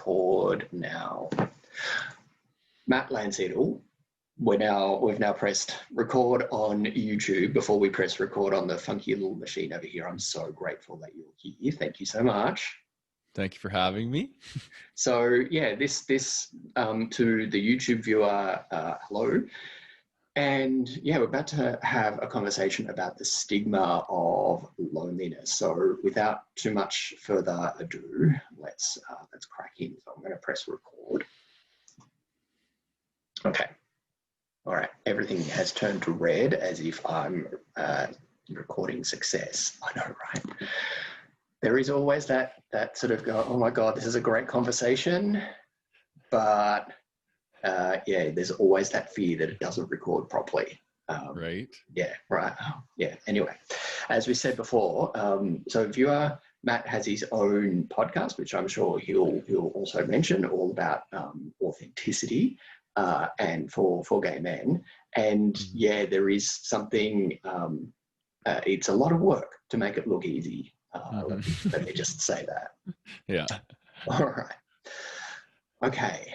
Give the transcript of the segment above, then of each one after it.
record now. Matt Landsiedel, we've now pressed record on YouTube before we press record on the funky little machine over here. I'm so grateful that you're here. Thank you so much. Thank you for having me. So yeah, this to the YouTube viewer, hello. And yeah, we're about to have a conversation about the stigma of loneliness. So without too much further ado, let's crack in. So I'm going to press record. Okay. All right. Everything has turned to red as if I'm recording success. I know, right? There is always that sort of go, oh my God, this is a great conversation, but yeah, there's always that fear that it doesn't record properly. Right. Yeah, right. Yeah. Anyway, as we said before, so viewer Matt has his own podcast, which I'm sure he'll also mention, all about authenticity and for gay men. And yeah, there is something. It's a lot of work to make it look easy. Let me just say that. Yeah. All right. Okay.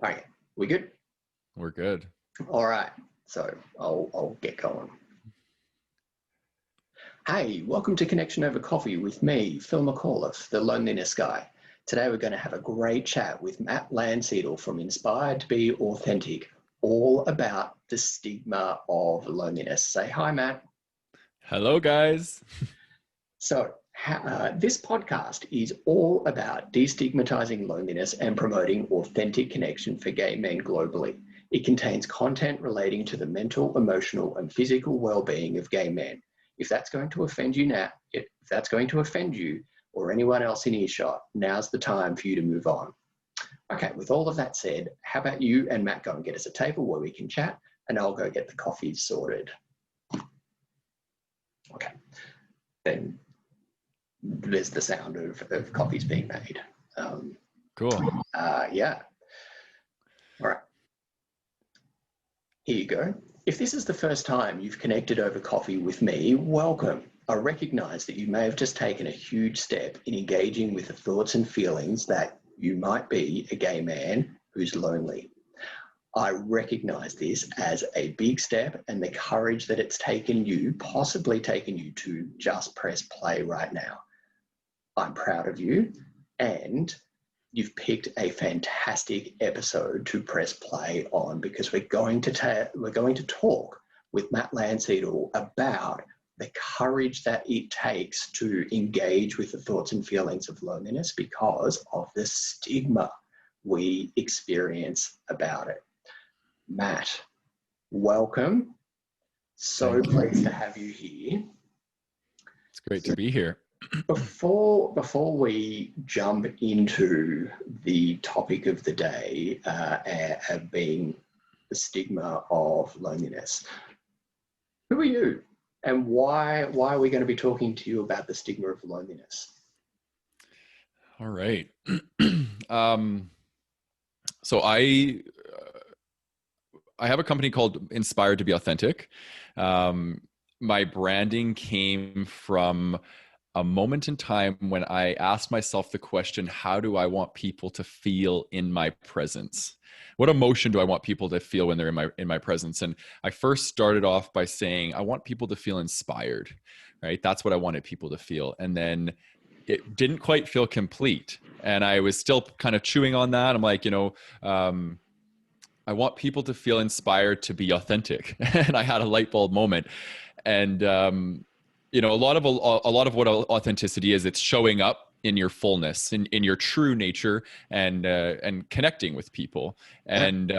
All right, we good? We're good. All right, so I'll get going. Hey, welcome to Connection Over Coffee with me, Phil McAuliffe, the loneliness guy. Today we're going to have a great chat with Matt Landsiedel from Inspired to Be Authentic, all about the stigma of loneliness. Say hi, Matt. Hello, guys. So this podcast is all about destigmatizing loneliness and promoting authentic connection for gay men globally. It contains content relating to the mental, emotional, and physical well-being of gay men. If that's going to offend you now, if that's going to offend you or anyone else in earshot, now's the time for you to move on. Okay, with all of that said, how about you and Matt go and get us a table where we can chat, and I'll go get the coffee sorted. Okay, then there's the sound of coffees being made. Cool. Yeah. All right. Here you go. If this is the first time you've connected over coffee with me, welcome. I recognize that you may have just taken a huge step in engaging with the thoughts and feelings that you might be a gay man who's lonely. I recognize this as a big step, and the courage that it's possibly taken you to just press play right now. I'm proud of you, and you've picked a fantastic episode to press play on, because we're going to talk with Matt Landsiedel about the courage that it takes to engage with the thoughts and feelings of loneliness because of the stigma we experience about it. Matt, welcome. So pleased to have you here. It's great to be here. Before we jump into the topic of the day, being the stigma of loneliness, who are you, and why are we going to be talking to you about the stigma of loneliness? All right. So I have a company called Inspired to Be Authentic. My branding came from a moment in time when I asked myself the question, how do I want people to feel in my presence? What emotion do I want people to feel when they're in my presence? And I first started off by saying, I want people to feel inspired, right? That's what I wanted people to feel. And then it didn't quite feel complete. And I was still kind of chewing on that. I'm like, I want people to feel inspired to be authentic. And I had a light bulb moment. And, a lot of what authenticity is, it's showing up in your fullness, in your true nature, and connecting with people. And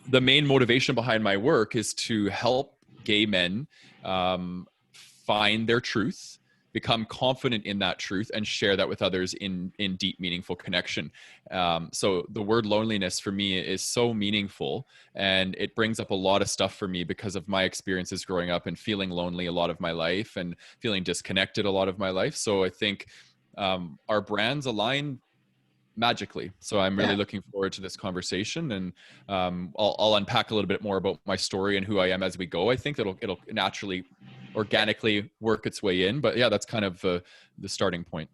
the main motivation behind my work is to help gay men find their truth, become confident in that truth, and share that with others in deep, meaningful connection. So the word loneliness for me is so meaningful, and it brings up a lot of stuff for me because of my experiences growing up and feeling lonely a lot of my life and feeling disconnected a lot of my life. So I think our brands align magically. So I'm really looking forward to this conversation, and I'll unpack a little bit more about my story and who I am as we go. I think it'll naturally, organically work its way in, but yeah, that's kind of the starting point.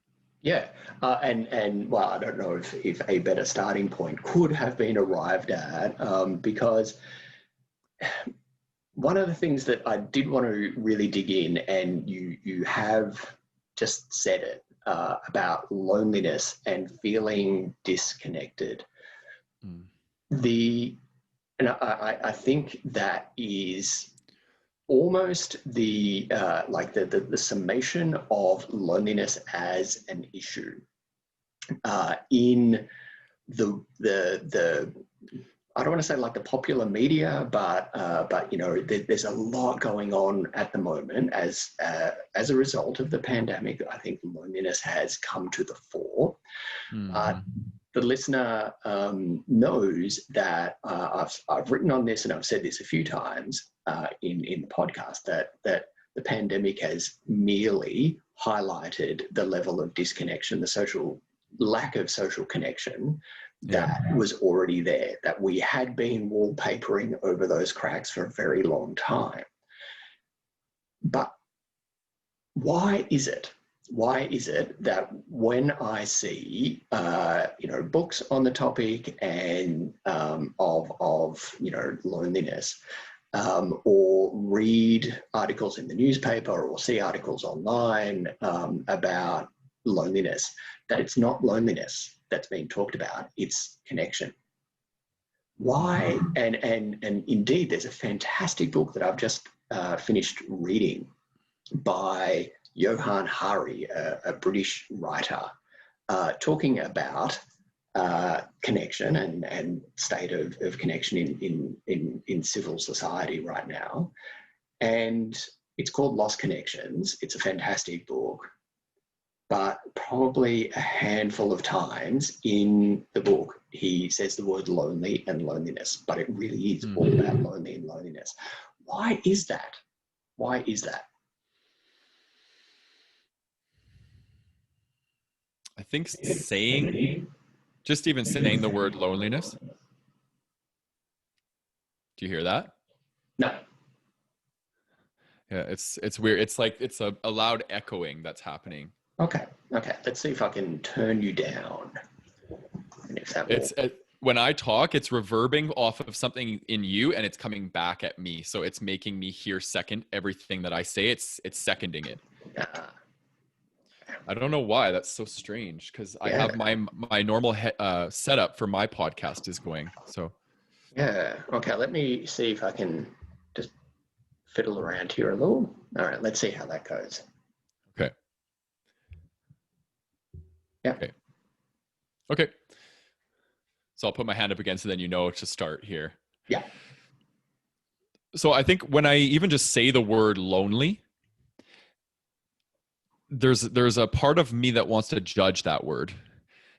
Yeah, and well, I don't know if a better starting point could have been arrived at, because one of the things that I did want to really dig in, and you have just said it, about loneliness and feeling disconnected. Mm. And I think that is almost the like the summation of loneliness as an issue in the I don't want to say like the popular media, but you know, there's a lot going on at the moment as a result of the pandemic. I think loneliness has come to the fore. But the listener knows that I've written on this, and I've said this a few times in the podcast, that the pandemic has merely highlighted the level of disconnection, the social lack of social connection that was already there, that we had been wallpapering over those cracks for a very long time. But why is it? Why is it that when I see, you know, books on the topic and of you know, loneliness, or read articles in the newspaper or see articles online about loneliness, that it's not loneliness that's being talked about, it's connection? Why? And indeed, there's a fantastic book that I've just finished reading by Johann Hari, a British writer, talking about connection and state of connection in civil society right now. And it's called Lost Connections. It's a fantastic book, but probably a handful of times in the book, he says the word lonely and loneliness, but it really is all about lonely and loneliness. Why is that? Why is that? I think just even saying the word loneliness. Do you hear that? No. Yeah, it's weird. It's like it's a loud echoing that's happening. Okay. Let's see if I can turn you down. And if that will... when I talk, it's reverbing off of something in you, and it's coming back at me. So it's making me hear second everything that I say. It's seconding it. I don't know why. That's so strange, because I have my normal setup for my podcast is going. So yeah. Okay. Let me see if I can just fiddle around here a little. All right. Let's see how that goes. Okay. Yeah. Okay. So I'll put my hand up again, so then you know to start here. Yeah. So I think when I even just say the word lonely, there's a part of me that wants to judge that word.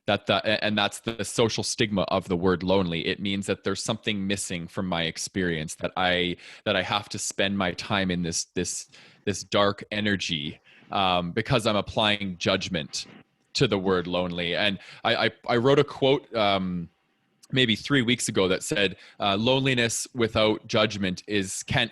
And that's the social stigma of the word lonely. It means that there's something missing from my experience, that I have to spend my time in this dark energy, because I'm applying judgment to the word lonely. And I wrote a quote maybe 3 weeks ago that said, loneliness without judgment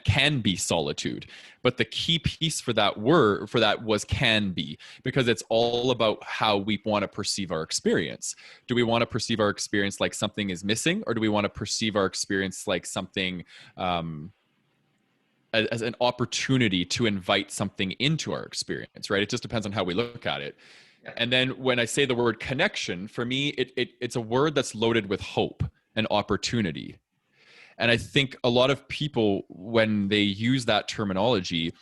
can be solitude. But the key piece for that was can be, because it's all about how we want to perceive our experience. Do we want to perceive our experience like something is missing, or do we want to perceive our experience like something, as an opportunity to invite something into our experience, right? It just depends on how we look at it. And then when I say the word connection, for me, it's a word that's loaded with hope and opportunity. And I think a lot of people, when they use that terminology,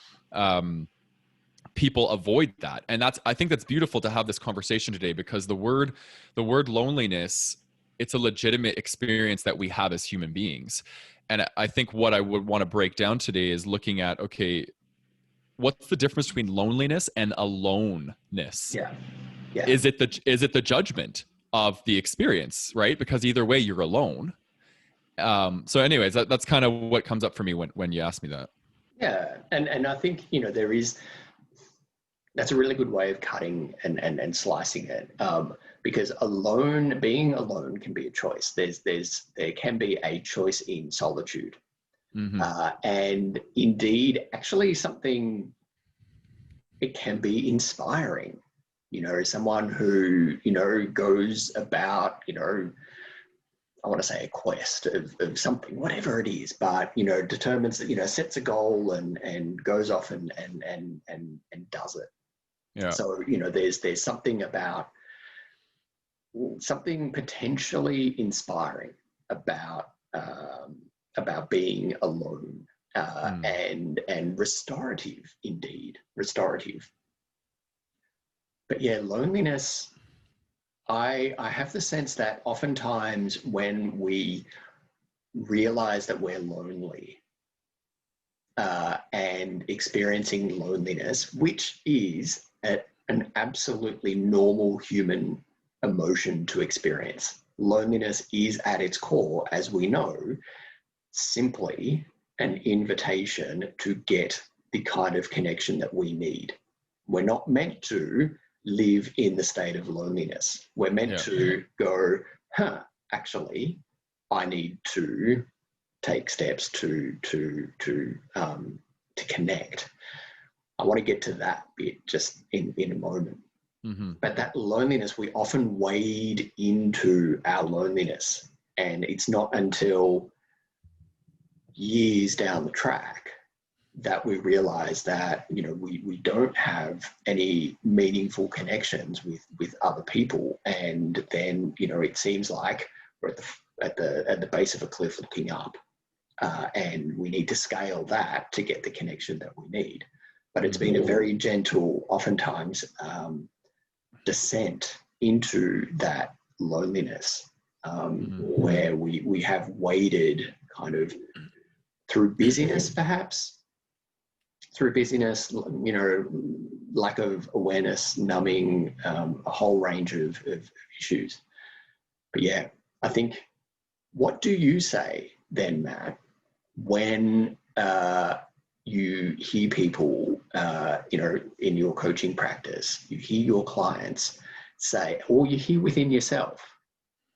people avoid that. And I think that's beautiful to have this conversation today, because the word loneliness, it's a legitimate experience that we have as human beings. And I think what I would want to break down today is looking at, okay, what's the difference between loneliness and aloneness? Yeah. Is it the judgment of the experience, right? Because either way, you're alone. So anyways, that's kind of what comes up for me when you ask me that. Yeah. And I think, you know, that's a really good way of cutting and slicing it. Because being alone can be a choice. There can be a choice in solitude. Mm-hmm. And indeed, actually it can be inspiring. someone who, goes about, I want to say a quest of something, whatever it is, but, determines that, sets a goal and goes off and does it. Yeah. So, there's something about something potentially inspiring about being alone, and restorative, indeed, restorative. But yeah, loneliness, I have the sense that oftentimes when we realize that we're lonely, and experiencing loneliness, which is an absolutely normal human emotion to experience. Loneliness is at its core, as we know, simply an invitation to get the kind of connection that we need. We're not meant to live in the state of loneliness. We're meant to go, actually, I need to take steps to connect. I want to get to that bit just in a moment. Mm-hmm. But that loneliness, we often wade into our loneliness, and it's not until years down the track that we realize that, we don't have any meaningful connections with other people. And then, it seems like we're at the base of a cliff looking up, and we need to scale that to get the connection that we need. But it's been a very gentle, oftentimes, descent into that loneliness, where we have waded kind of through busyness, perhaps, through busyness, lack of awareness, numbing, a whole range of issues. But yeah, I think, what do you say then, Matt, when you hear people, in your coaching practice, you hear your clients say, or you hear within yourself,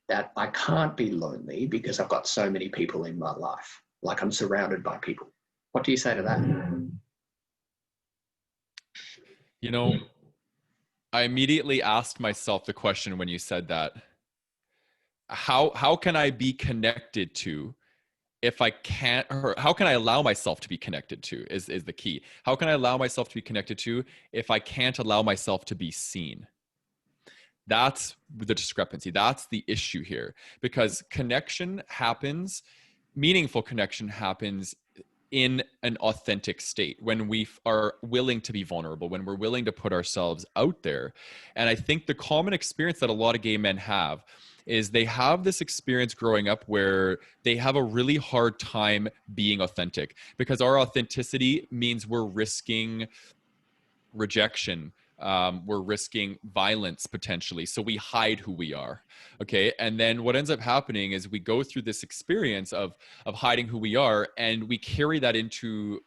that I can't be lonely because I've got so many people in my life, like I'm surrounded by people. What do you say to that? I immediately asked myself the question when you said that. How can I be connected to if I can't, or how can I allow myself to be connected to is the key. How can I allow myself to be connected to if I can't allow myself to be seen? That's the discrepancy. That's the issue here, because connection happens, meaningful connection happens in an authentic state, when we are willing to be vulnerable, when we're willing to put ourselves out there. And I think the common experience that a lot of gay men have is they have this experience growing up where they have a really hard time being authentic, because our authenticity means we're risking rejection, we're risking violence potentially, so we hide who we are. Okay, and then what ends up happening is we go through this experience of hiding who we are, and we carry that into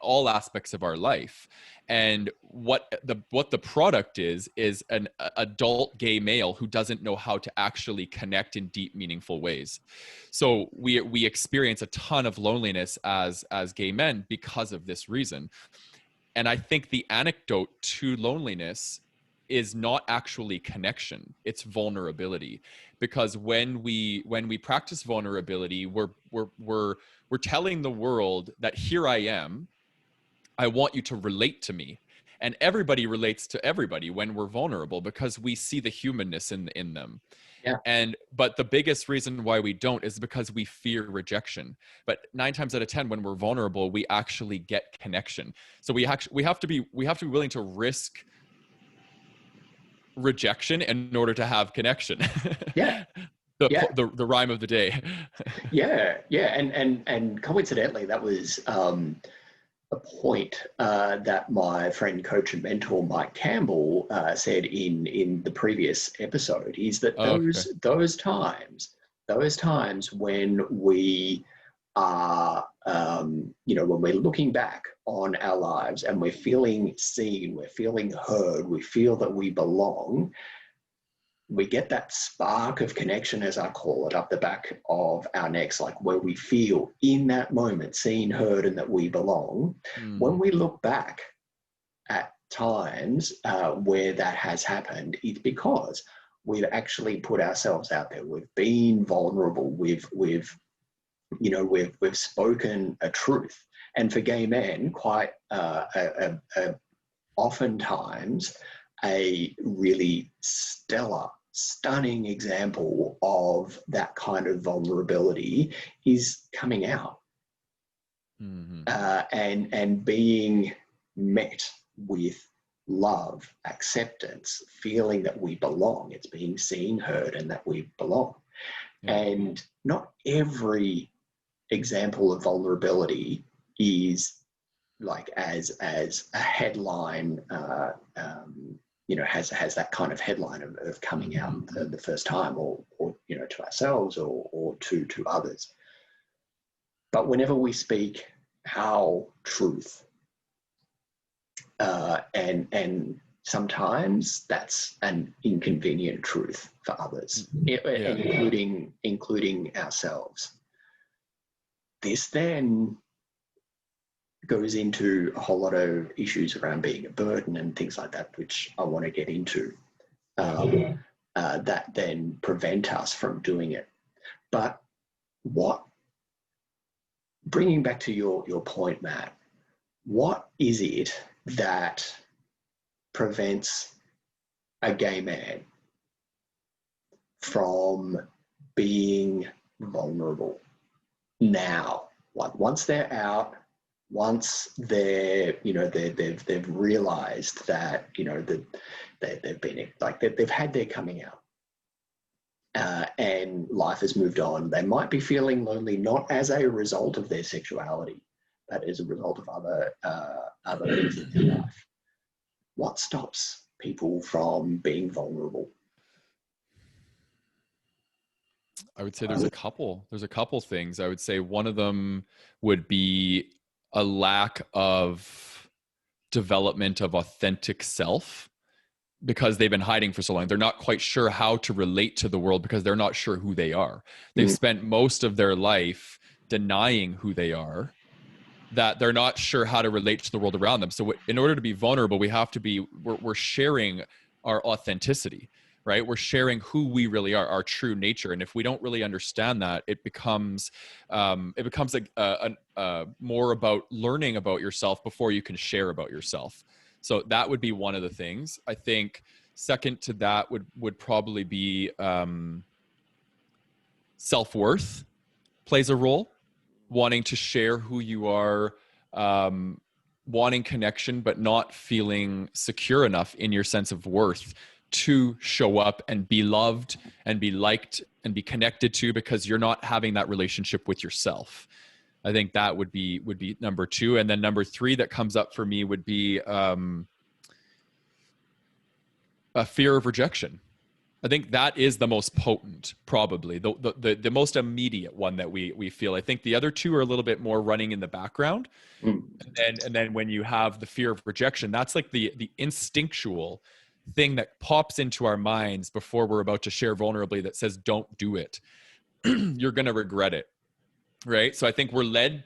all aspects of our life. And what the product is an adult gay male who doesn't know how to actually connect in deep, meaningful ways. So we experience a ton of loneliness as gay men because of this reason. And I think the antidote to loneliness is not actually connection, it's vulnerability. Because when we practice vulnerability, we're telling the world that here I am, I want you to relate to me. And everybody relates to everybody when we're vulnerable, because we see the humanness in them. Yeah. But the biggest reason why we don't is because we fear rejection. But 9 times out of 10, when we're vulnerable, we actually get connection. So we have to be willing to risk rejection in order to have connection. Yeah. The rhyme of the day. Yeah. And coincidentally, that was a point that my friend, coach, and mentor Mike Campbell said in the previous episode, is that those times when we are, when we're looking back on our lives and we're feeling seen, we're feeling heard, we feel that we belong, we get that spark of connection, as I call it, up the back of our necks, like where we feel in that moment seen, heard, and that we belong. When we look back at times where that has happened, it's because we've actually put ourselves out there. We've been vulnerable. We've spoken a truth. And for gay men, quite oftentimes a really stellar, stunning example of that kind of vulnerability is coming out. Mm-hmm. And being met with love, acceptance, feeling that we belong. It's being seen, heard, and that we belong. Yeah. And not every example of vulnerability is like as a headline, has that kind of headline of coming out the first time, or to ourselves or to others. But whenever we speak our truth, and sometimes that's an inconvenient truth for others, including ourselves. This then goes into a whole lot of issues around being a burden and things like that, which I want to get into, that then prevent us from doing it. But bringing back to your point, Matt, what is it that prevents a gay man from being vulnerable now? Once they're out, once they've realised that they've been they've had their coming out, and life has moved on. They might be feeling lonely not as a result of their sexuality, but as a result of other things in their life. What stops people from being vulnerable? I would say there's a couple things. I would say one of them would be a lack of development of authentic self, because they've been hiding for so long. They're not quite sure how to relate to the world because they're not sure who they are. They've spent most of their life denying who they are, that they're not sure how to relate to the world around them. So in order to be vulnerable, we have to be, we're sharing our authenticity, right? We're sharing who we really are, our true nature. And if we don't really understand that, it becomes more about learning about yourself before you can share about yourself. So that would be one of the things. I think second to that would probably be self-worth plays a role. Wanting to share who you are, wanting connection, but not feeling secure enough in your sense of worth to show up and be loved and be liked and be connected to, because you're not having that relationship with yourself. I think that would be number two. And then number three that comes up for me would be a fear of rejection. I think that is the most potent, probably the most immediate one that we feel. I think the other two are a little bit more running in the background. And then when you have the fear of rejection, that's like the instinctual thing that pops into our minds before we're about to share vulnerably, that says, don't do it. You're going to regret it. Right. So I think we're led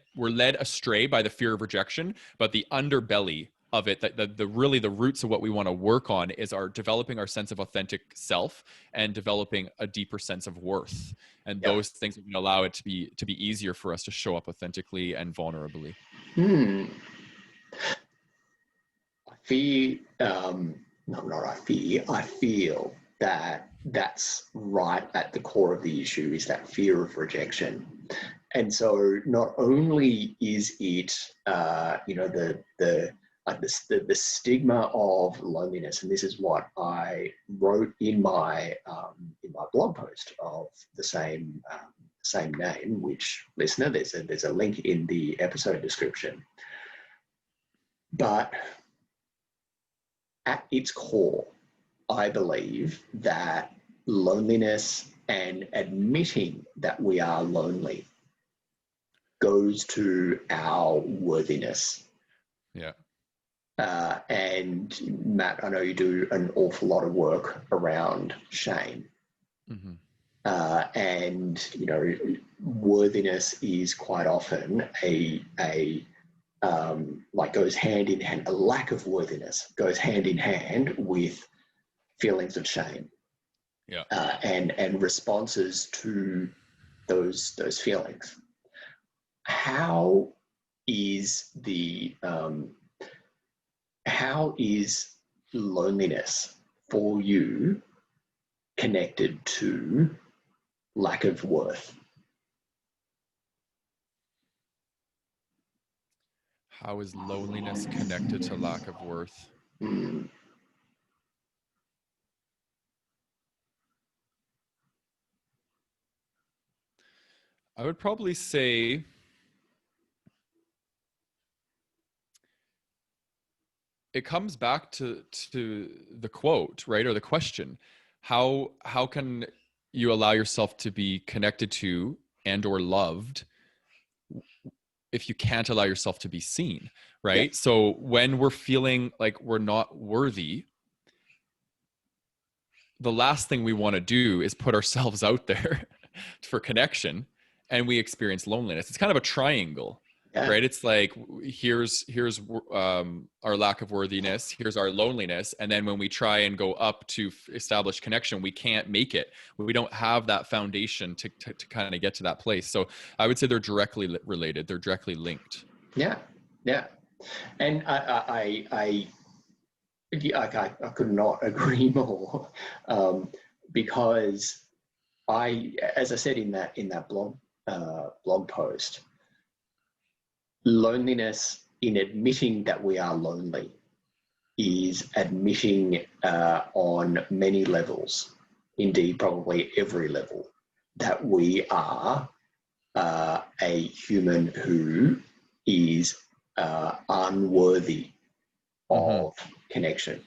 astray by the fear of rejection, but the underbelly of it, that the really the roots of what we want to work on is developing our sense of authentic self and developing a deeper sense of worth. And those things will allow it to be easier for us to show up authentically and vulnerably. I feel that that's right at the core of the issue, is that fear of rejection. And so not only is it, the stigma of loneliness, and this is what I wrote in my blog post of the same name. Which, listener, there's a link in the episode description. But at its core, I believe that loneliness and admitting that we are lonely goes to our worthiness. Yeah. And Matt, I know you do an awful lot of work around shame. And worthiness is quite often a like goes hand in hand, a lack of worthiness goes hand in hand with feelings of shame, Yeah. and responses to those feelings. How is how is loneliness for you connected to lack of worth? How is loneliness connected to lack of worth? Mm. I would probably say it comes back to the quote, right? Or the question. How can you allow yourself to be connected to and or loved if you can't allow yourself to be seen, Yeah, right? So when we're feeling like we're not worthy, the last thing we want to do is put ourselves out there for connection, and we experience loneliness. It's kind of a triangle, yeah, right? It's like here's our lack of worthiness, here's our loneliness, and then when we try and go up to establish connection, we can't make it. We don't have that foundation to kind of get to that place. So I would say they're directly related. They're directly linked. yeah, yeah. And I could not agree more, because as I said in that blog post, loneliness, in admitting that we are lonely, is admitting on many levels, indeed probably every level, that we are a human who is unworthy Mm-hmm. of connection.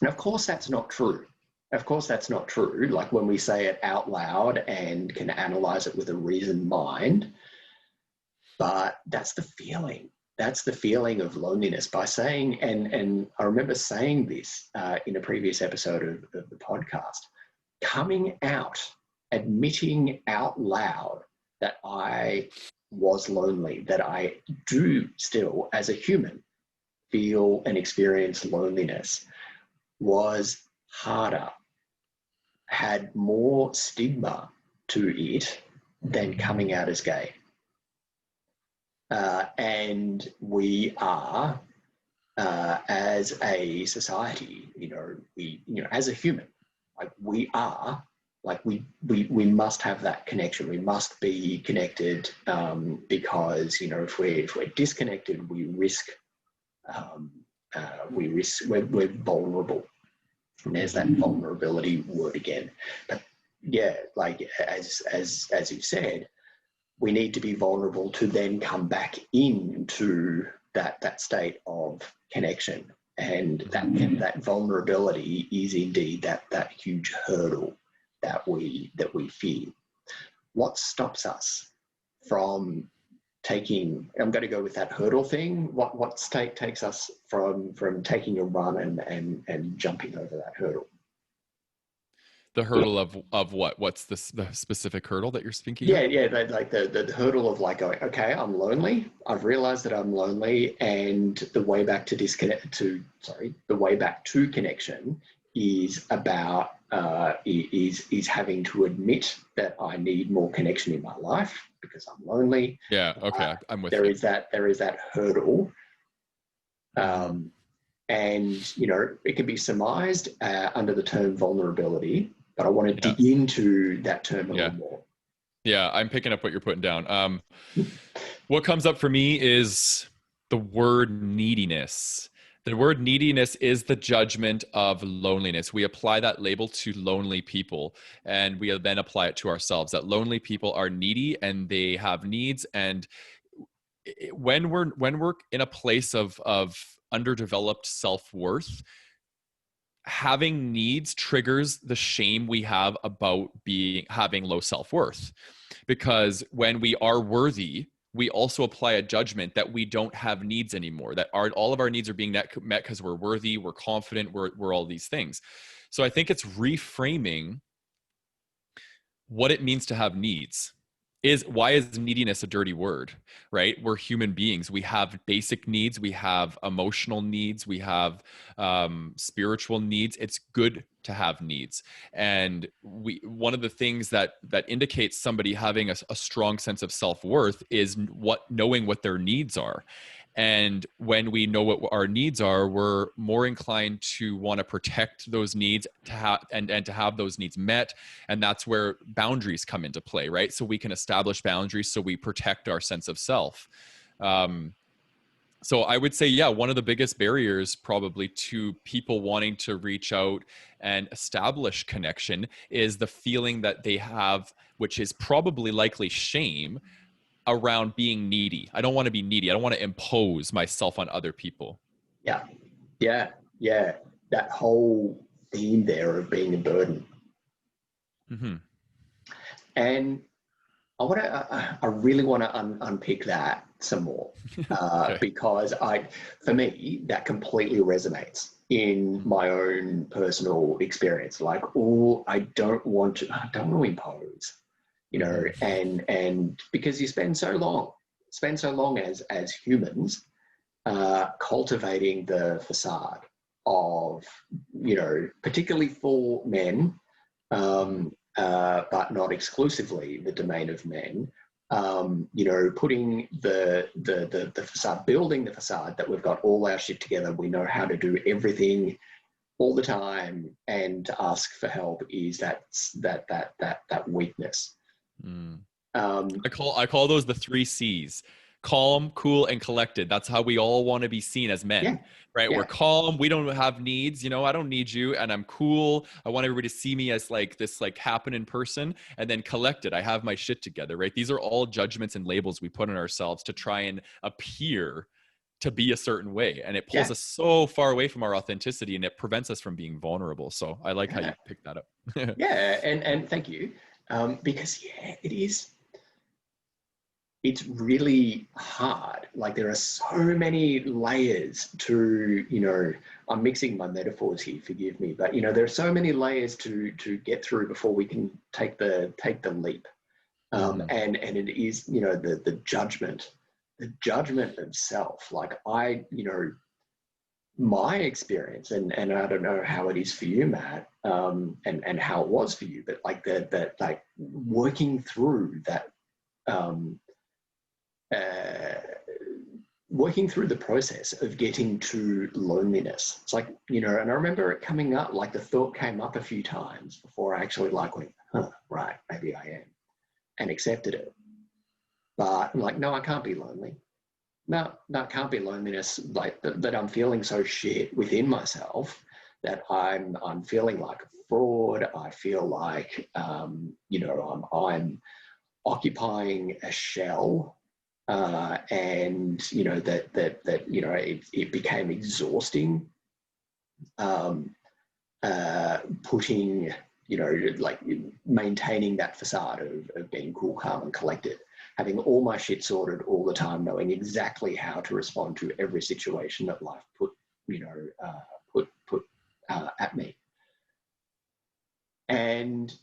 And of course, that's not true. Of course, that's not true. Like when we say it out loud and can analyze it with a reasoned mind, but that's the feeling. That's the feeling of loneliness by saying, and I remember saying this in a previous episode of the podcast, coming out, admitting out loud that I was lonely, that I do still, as a human, feel and experience loneliness, was harder, had more stigma to it than coming out as gay. And we are, as a society, as a human, like we are, like we must have that connection. We must be connected, because if we're disconnected, we're vulnerable. And there's that vulnerability word again. But yeah, like as you said, we need to be vulnerable to then come back into that state of connection. And that vulnerability is indeed that huge hurdle that we fear. What stops us from taking? I'm going to go with that hurdle thing. What state takes us from taking a run and jumping over that hurdle? The hurdle of what? What's the specific hurdle that you're speaking Yeah, of? yeah, like the hurdle of like going, okay, I'm lonely. I've realized that I'm lonely, and the way back to the way back to connection is about is having to admit that I need more connection in my life because I'm lonely. Yeah. Uh, Okay. I'm with there you. is that hurdle, Mm-hmm. and it can be surmised under the term vulnerability. But I want to Yeah. dig into that term a Yeah. little more. Yeah. I'm picking up what you're putting down. What comes up for me is the word neediness. The word neediness is the judgment of loneliness. We apply that label to lonely people, and we then apply it to ourselves, that lonely people are needy and they have needs. And when we're in a place of underdeveloped self-worth, having needs triggers the shame we have about having low self-worth, because when we are worthy, we also apply a judgment that we don't have needs anymore, that all of our needs are being met because we're worthy, we're confident, we're all these things. So I think it's reframing what it means to have needs. is why is neediness a dirty word, right? We're human beings. We have basic needs, we have emotional needs, we have spiritual needs. It's good to have needs. And one of the things that indicates somebody having a strong sense of self-worth is knowing what their needs are. And when we know what our needs are, we're more inclined to want to protect those needs, to have and to have those needs met. And that's where boundaries come into play, right? So we can establish boundaries so we protect our sense of self. So I would say, yeah, one of the biggest barriers probably to people wanting to reach out and establish connection is the feeling that they have, which is probably likely shame around being needy. I don't want to be needy. I don't want to impose myself on other people. Yeah, yeah, yeah. That whole theme there of being a burden. Mm-hmm. And I really want to unpick that some more Okay. because for me, that completely resonates in my own personal experience. Like, oh, I don't want to impose, and because you spend so long as humans cultivating the facade of, particularly for men, but not exclusively the domain of men, putting the facade, building the facade that we've got all our shit together, we know how to do everything all the time, and to ask for help is that weakness. Mm. I call those the 3 C's: calm, cool, and collected. That's how we all want to be seen as Yeah, men, right? We're yeah, calm. We don't have needs. I don't need you, and I'm cool. I want everybody to see me as like this, like happening person. And then collected, I have my shit together, right? These are all judgments and labels we put on ourselves to try and appear to be a certain way, and it pulls yeah, us so far away from our authenticity, and it prevents us from being vulnerable. So I like how yeah, you picked that up. yeah. And thank you, because it is. It's really hard. Like, there are so many layers to, I'm mixing my metaphors here, forgive me, but there are so many layers to get through before we can take the leap. Mm-hmm. And it is, the judgment of self. Like, my experience, and I don't know how it is for you, Matt, and how it was for you, but like like working through that, um, uh, working through the process of getting to loneliness. It's like, and I remember it coming up, like the thought came up a few times before I actually like went, right, maybe I am, and accepted it. But I'm like, no, I can't be lonely. No, it can't be loneliness, like that I'm feeling so shit within myself that I'm feeling like a fraud. I feel like, I'm occupying a shell, and it became exhausting, putting, like maintaining that facade of being cool, calm, and collected, having all my shit sorted all the time, knowing exactly how to respond to every situation that life put at me. And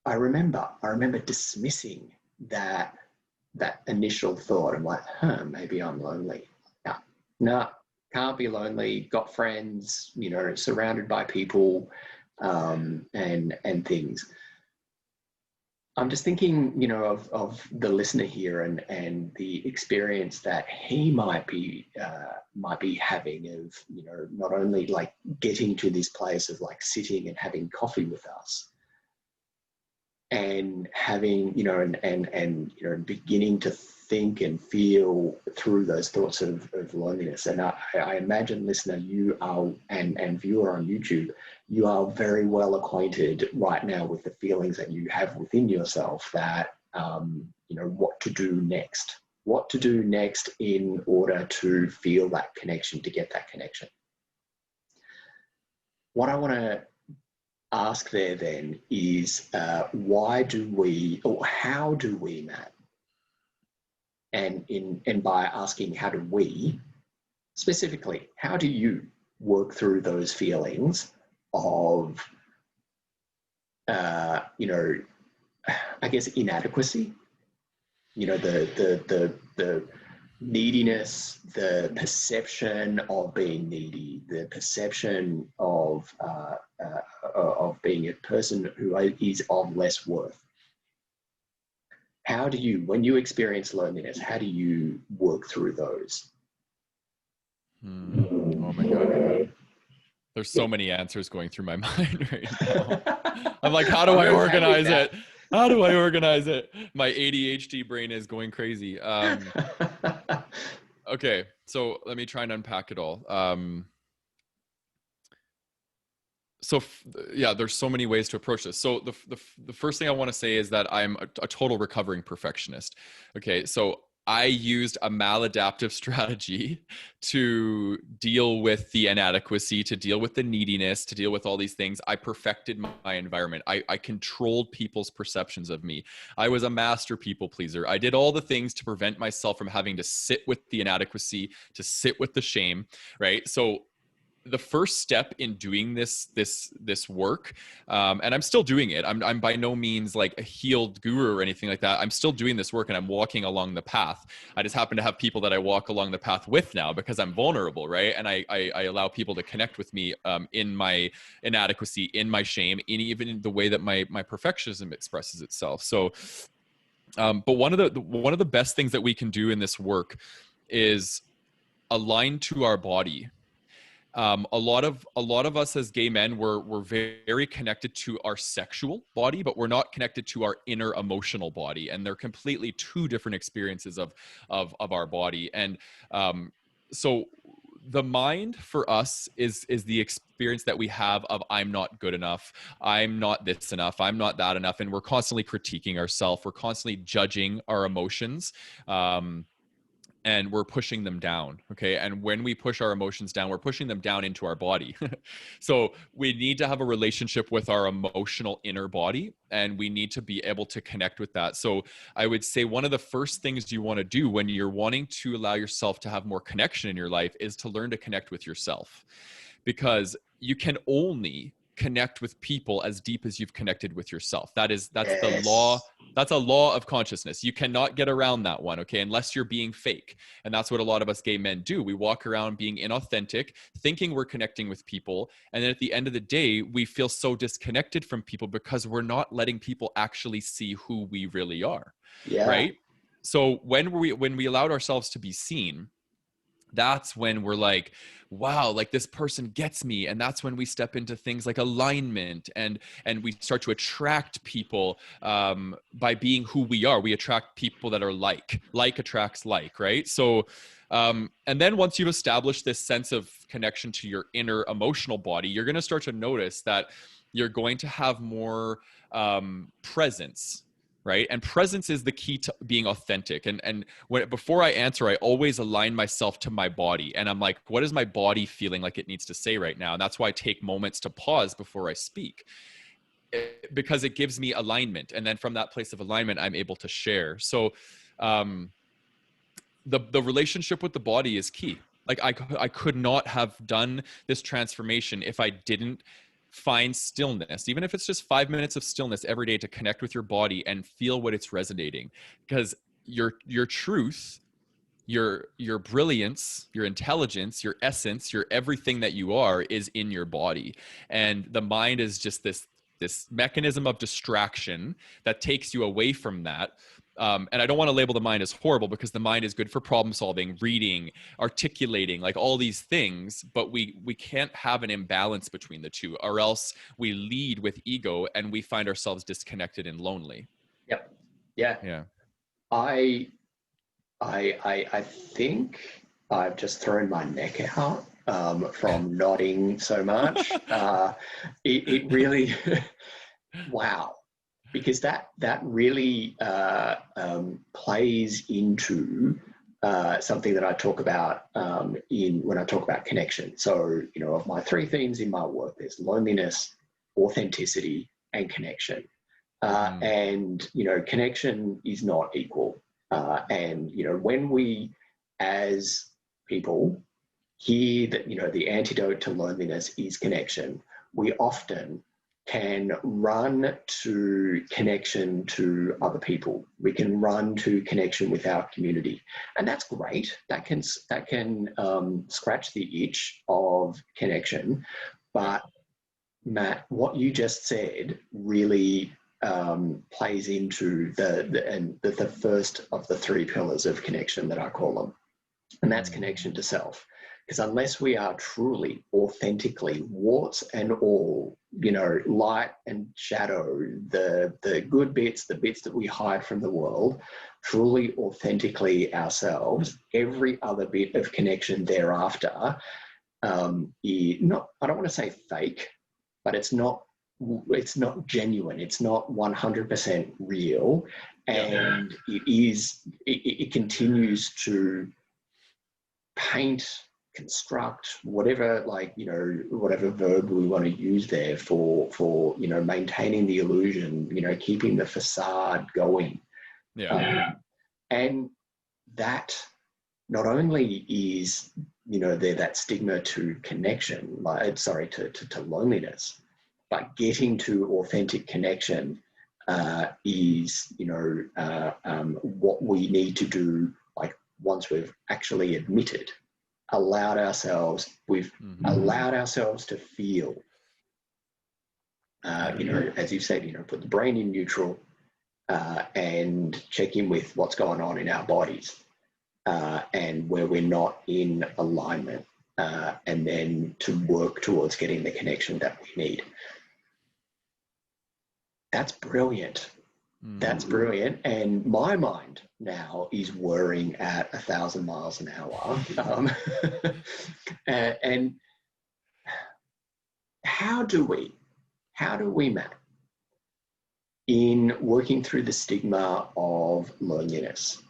I remember dismissing that initial thought. I'm like, maybe I'm lonely. No, can't be lonely. Got friends, surrounded by people, and things. I'm just thinking, of the listener here, and the experience that he might be having of, not only like getting to this place of like sitting and having coffee with us, and having, and beginning to think and feel through those thoughts of loneliness. And I imagine, listener, you are, and viewer on YouTube, you are very well acquainted right now with the feelings that you have within yourself that, what to do next in order to feel that connection, to get that connection. What I want to ask there then is, why do we, or how do we, Matt? And by asking how do we, specifically, how do you work through those feelings of, I guess, inadequacy, the neediness, the perception of being needy, the perception of being a person who is of less worth. How do you, when you experience loneliness, how do you work through those? Oh my God. There's so many answers going through my mind right now. I'm like, how do I organize it? How do I organize it? My ADHD brain is going crazy. Okay, so let me try and unpack it all. Yeah, there's so many ways to approach this. So the first thing I want to say is that I'm a total recovering perfectionist. Okay, so I used a maladaptive strategy to deal with the inadequacy, to deal with the neediness, to deal with all these things. I perfected my environment. I controlled people's perceptions of me. I was a master people pleaser. I did all the things to prevent myself from having to sit with the inadequacy, to sit with the shame, right? So the first step in doing this work, and I'm still doing it. I'm by no means like a healed guru or anything like that. I'm still doing this work and I'm walking along the path. I just happen to have people that I walk along the path with now because I'm vulnerable, right? And I allow people to connect with me in my inadequacy, in my shame, in even the way that my perfectionism expresses itself. So, but one of the best things that we can do in this work is align to our body. A lot of us as gay men, we're very connected to our sexual body, but we're not connected to our inner emotional body, and they're completely two different experiences of our body. And so the mind for us is the experience that we have of I'm not good enough, I'm not this enough, I'm not that enough, and we're constantly critiquing ourselves, we're constantly judging our emotions. And we're pushing them down. Okay. And when we push our emotions down, we're pushing them down into our body. So we need to have a relationship with our emotional inner body, and we need to be able to connect with that. So I would say one of the first things you want to do when you're wanting to allow yourself to have more connection in your life is to learn to connect with yourself, because you can only connect with people as deep as you've connected with yourself. That's Yes. the law. That's a law of consciousness. You cannot get around that one, okay, unless you're being fake. And that's what a lot of us gay men do. We walk around being inauthentic, thinking we're connecting with people. And then at the end of the day, we feel so disconnected from people because we're not letting people actually see who we really are, Yeah. right? So when we allowed ourselves to be seen, that's when we're like, wow, like this person gets me. And that's when we step into things like alignment, and we start to attract people by being who we are. We attract people that are like attracts like, right? So and then once you've established this sense of connection to your inner emotional body, you're going to start to notice that you're going to have more presence, right? And presence is the key to being authentic. And before I answer, I always align myself to my body. And I'm like, what is my body feeling like it needs to say right now? And that's why I take moments to pause before I speak, because it gives me alignment. And then from that place of alignment, I'm able to share. So the relationship with the body is key. Like I could not have done this transformation if I didn't find stillness, even if it's just 5 minutes of stillness every day, to connect with your body and feel what it's resonating. Because your truth, your brilliance, your intelligence, your essence, your everything that you are is in your body. And the mind is just this mechanism of distraction that takes you away from that. And I don't want to label the mind as horrible, because the mind is good for problem solving, reading, articulating, like all these things. But we can't have an imbalance between the two, or else we lead with ego and we find ourselves disconnected and lonely. Yep. Yeah. Yeah. I think I've just thrown my neck out from nodding so much. It really, wow, because that really plays into something that I talk about when I talk about connection. So, of my 3 themes in my work, there's loneliness, authenticity, and connection. And, connection is not equal. And, when we as people hear that, the antidote to loneliness is connection, we often can run to connection to other people. We can run to connection with our community, and that's great. That can scratch the itch of connection. But Matt, what you just said really plays into the first of the three pillars of connection that I call them, and that's connection to self. Because unless we are truly, authentically, warts and all, light and shadow, the good bits, the bits that we hide from the world, truly, authentically ourselves, every other bit of connection thereafter is not, I don't want to say fake, but it's not genuine. It's not 100% real. And it continues to paint, construct, whatever, whatever verb we want to use there for maintaining the illusion, keeping the facade going. And that not only is, there that stigma to connection, to loneliness, but getting to authentic connection is, what we need to do, once we've actually admitted, allowed ourselves to feel, as you said, put the brain in neutral and check in with what's going on in our bodies and where we're not in alignment, and then to work towards getting the connection that we need. That's brilliant. That's brilliant. And my mind now is whirring at 1,000 miles an hour. And how do we, Matt, in working through the stigma of loneliness,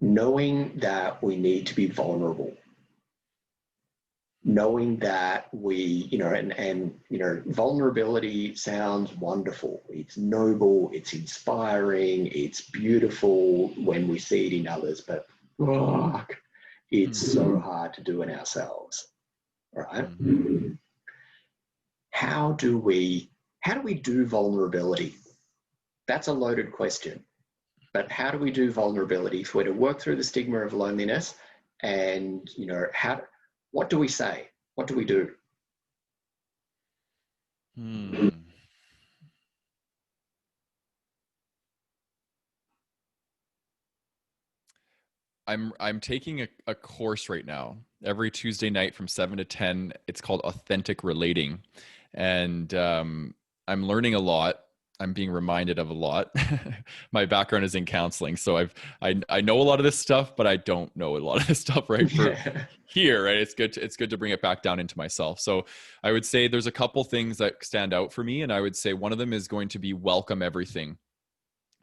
knowing that we need to be vulnerable, knowing that we, vulnerability sounds wonderful. It's noble, it's inspiring, it's beautiful when we see it in others, but it's so hard to do in ourselves, right? How do we do vulnerability? That's a loaded question, but how do we do vulnerability if we're to work through the stigma of loneliness? And, what do we say? What do we do? I'm taking a course right now every Tuesday night from 7 to 10. It's called Authentic Relating. And I'm learning a lot. I'm being reminded of a lot. My background is in counseling, so I know a lot of this stuff, but I don't know a lot of this stuff right here. Right, it's good to bring it back down into myself. So I would say there's a couple things that stand out for me, and I would say one of them is going to be welcome everything.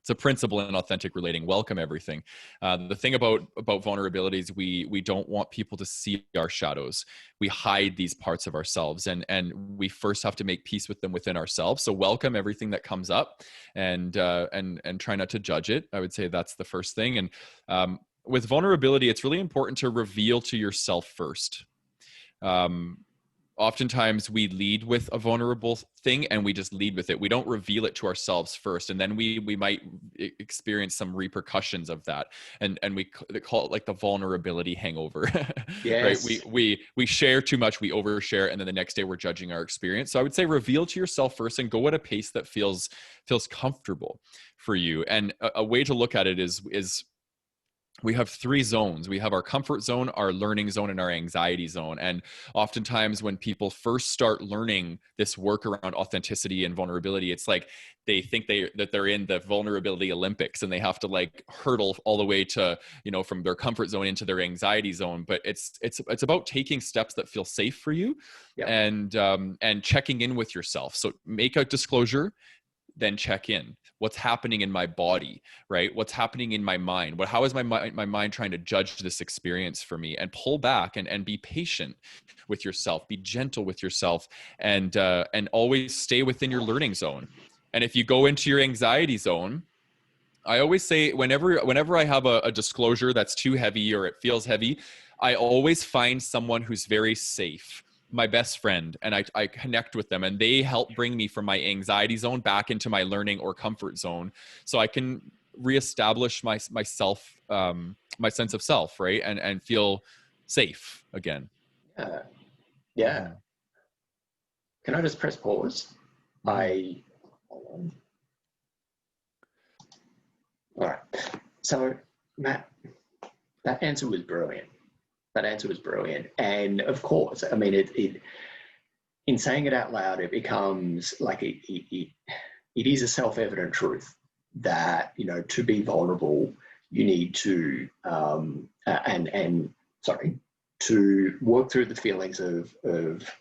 It's a principle in authentic relating. Welcome everything. The thing about vulnerability is we don't want people to see our shadows. We hide these parts of ourselves, and we first have to make peace with them within ourselves. So welcome everything that comes up, and try not to judge it. I would say that's the first thing. And with vulnerability, it's really important to reveal to yourself first. Oftentimes we lead with a vulnerable thing and we just lead with it. We don't reveal it to ourselves first. And then we might experience some repercussions of that. And we call it like the vulnerability hangover, Yes. Right? We share too much, we overshare. And then the next day we're judging our experience. So I would say reveal to yourself first and go at a pace that feels comfortable for you. And a way to look at it is we have three zones. We have our comfort zone, our learning zone, and our anxiety zone. And oftentimes when people first start learning this work around authenticity and vulnerability, it's like they think that they're in the vulnerability Olympics and they have to like hurdle all the way to, from their comfort zone into their anxiety zone. But it's about taking steps that feel safe for you. Yep. And checking in with yourself. So make a disclosure, then check in. What's happening in my body, right? What's happening in my mind? How is my mind trying to judge this experience for me? And pull back and be patient with yourself, be gentle with yourself, and always stay within your learning zone. And if you go into your anxiety zone, I always say whenever I have a disclosure that's too heavy or it feels heavy, I always find someone who's very safe my best friend, and I connect with them, and they help bring me from my anxiety zone back into my learning or comfort zone, so I can reestablish myself, my sense of self, right, and feel safe again. Yeah. Mm-hmm. Can I just press pause? Mm-hmm. Hold on. All right. So, Matt, that answer was brilliant. And of course, I mean, in saying it out loud, it becomes like it is a self-evident truth that, you know, to be vulnerable, you need to, to work through the feelings of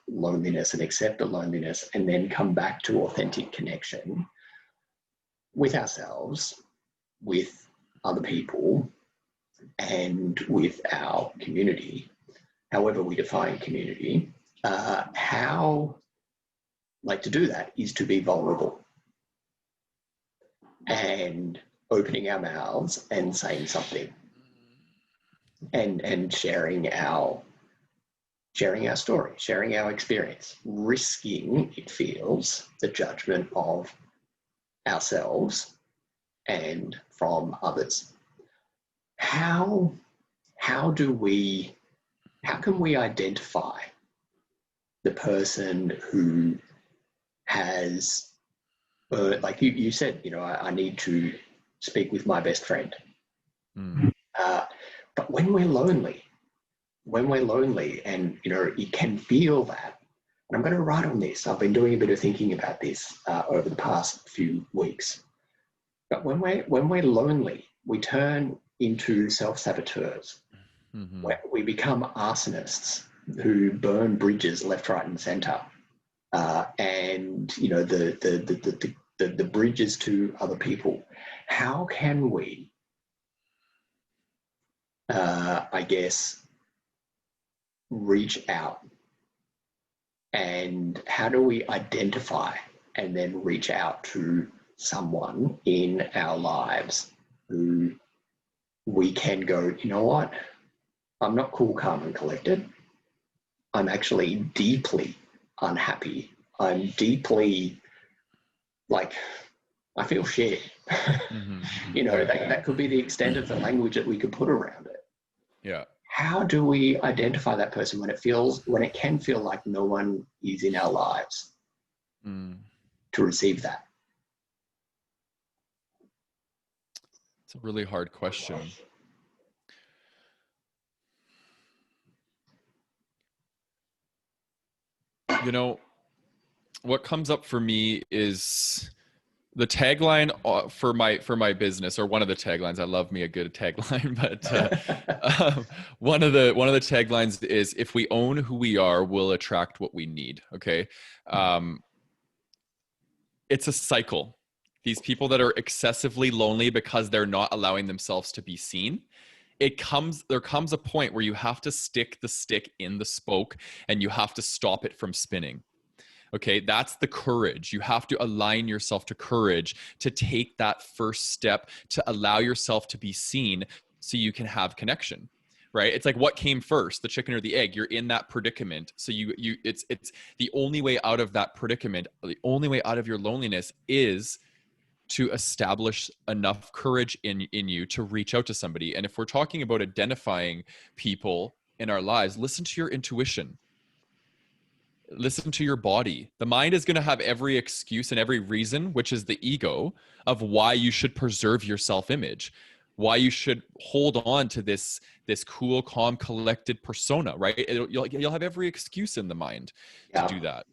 loneliness and accept the loneliness, and then come back to authentic connection with ourselves, with other people, and with our community, however we define community. How, like, to do that is to be vulnerable and opening our mouths and saying something, and sharing our story, sharing our experience, risking, it feels, the judgment of ourselves and from others. How can we identify the person who has, like you said, you know, I need to speak with my best friend. But when we're lonely, and, you know, you can feel that, and I'm going to write on this. I've been doing a bit of thinking about this over the past few weeks. But when we're lonely, we turn into self-saboteurs. Mm-hmm. We become arsonists who burn bridges left, right, and centre. And, you know, the bridges to other people. How can we, I guess, reach out, and how do we identify and then reach out to someone in our lives who we can go, you know what, I'm not cool, calm, and collected. I'm actually deeply unhappy. I'm deeply, like, I feel shit. Mm-hmm. You know, that could be the extent of the language that we could put around it. Yeah. How do we identify that person when it can feel like no one is in our lives to receive that? It's a really hard question. You know, what comes up for me is the tagline for my business, or one of the taglines. I love me a good tagline, but one of the taglines is, if we own who we are, we'll attract what we need. Okay. It's a cycle. These people that are excessively lonely because they're not allowing themselves to be seen, there comes a point where you have to stick the stick in the spoke, and you have to stop it from spinning. Okay, that's the courage. You have to align yourself to courage to take that first step, to allow yourself to be seen, so you can have connection. Right? It's like, what came first, the chicken or the egg? You're in that predicament. So it's the only way out of that predicament, the only way out of your loneliness, is to establish enough courage in you to reach out to somebody. And if we're talking about identifying people in our lives, listen to your intuition. Listen to your body. The mind is going to have every excuse and every reason, which is the ego, of why you should preserve your self-image, why you should hold on to this cool, calm, collected persona, right? You'll have every excuse in the mind to do that.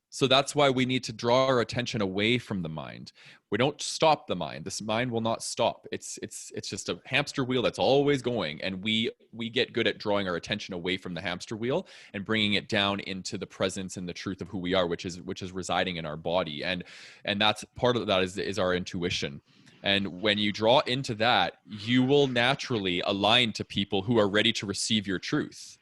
So that's why we need to draw our attention away from the mind. We don't stop the mind. This mind will not stop. It's just a hamster wheel that's always going, and we get good at drawing our attention away from the hamster wheel and bringing it down into the presence and the truth of who we are, which is residing in our body. And that's part of that is our intuition. And when you draw into that, you will naturally align to people who are ready to receive your truth,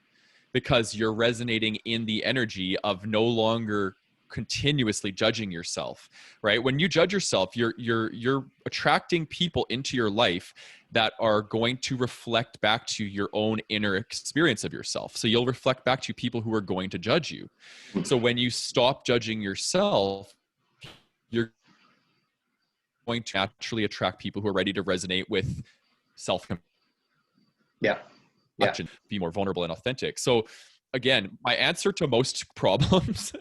because you're resonating in the energy of no longer continuously judging yourself, right? When you judge yourself, you're attracting people into your life that are going to reflect back to your own inner experience of yourself. So you'll reflect back to people who are going to judge you. So when you stop judging yourself, you're going to naturally attract people who are ready to resonate with self-compassion, Yeah. Yeah. be more vulnerable and authentic. So again, my answer to most problems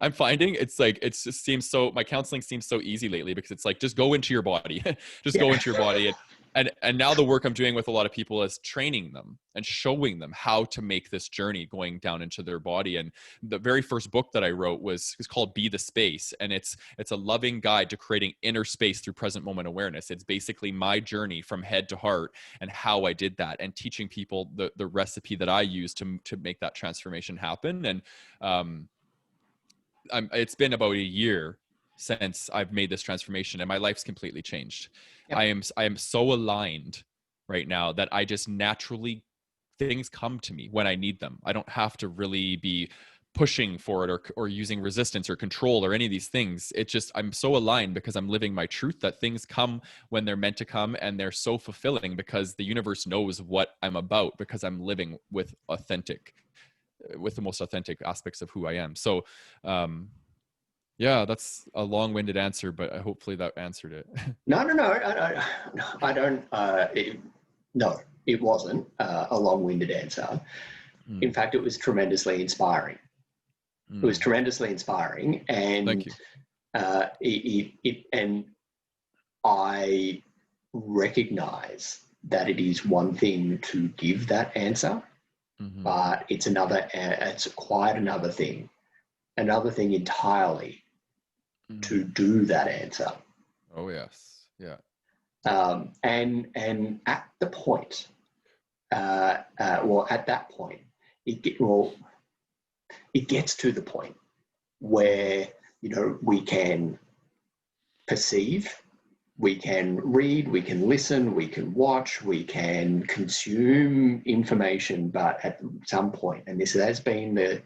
I'm finding, it's like, it just seems so, my counseling seems so easy lately, because it's like, just go into your body, just go Yeah. into your body. And now the work I'm doing with a lot of people is training them and showing them how to make this journey going down into their body. And the very first book that I wrote is called Be the Space. And it's a loving guide to creating inner space through present moment awareness. It's basically my journey from head to heart and how I did that, and teaching people the recipe that I use to make that transformation happen. And it's been about a year since I've made this transformation, and my life's completely changed. Yep. I am so aligned right now that I just naturally, things come to me when I need them. I don't have to really be pushing for it or using resistance or control or any of these things. It just, I'm so aligned because I'm living my truth, that things come when they're meant to come, and they're so fulfilling because the universe knows what I'm about, because I'm living with the most authentic aspects of who I am. So, yeah, that's a long-winded answer, but hopefully that answered it. No. I don't. No, it wasn't a long-winded answer. In fact, it was tremendously inspiring. It was tremendously inspiring, and Thank you. And I recognize that it is one thing to give that answer, but it's quite another thing entirely to do that answer. Oh yes, yeah. And at the point, at that point, it gets to the point where, we can perceive, we can read, we can listen, we can watch, we can consume information, but at some point, and this has been the